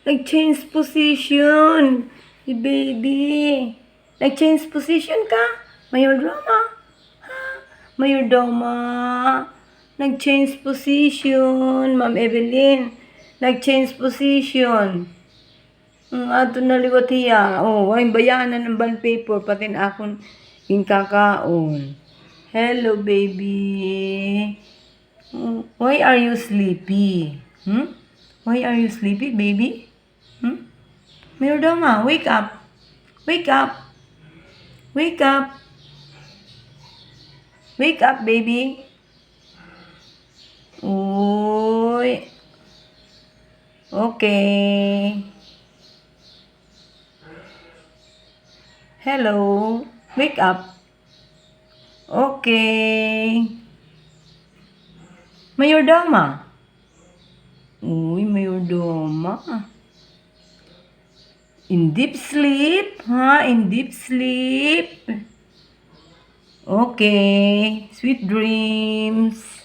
Nag-change position. Si baby. Nag-change position ka? Mayordoma. Mayordoma. Nag-change position. Ma'am Evelyn. Nag-change position. Ato na liwat hiya. Oh, ay bayanan ng bond paper. Pati na akong kakaon. Hello, baby. Why are you sleepy? Why are you sleepy, baby? Mayordoma, wake up. Wake up. Wake up. Wake up, baby. Uy. Okay. Hello. Wake up. Okay. Mayordoma. Uy, mayordoma. In deep sleep, ha? In deep sleep. Okay. Sweet dreams.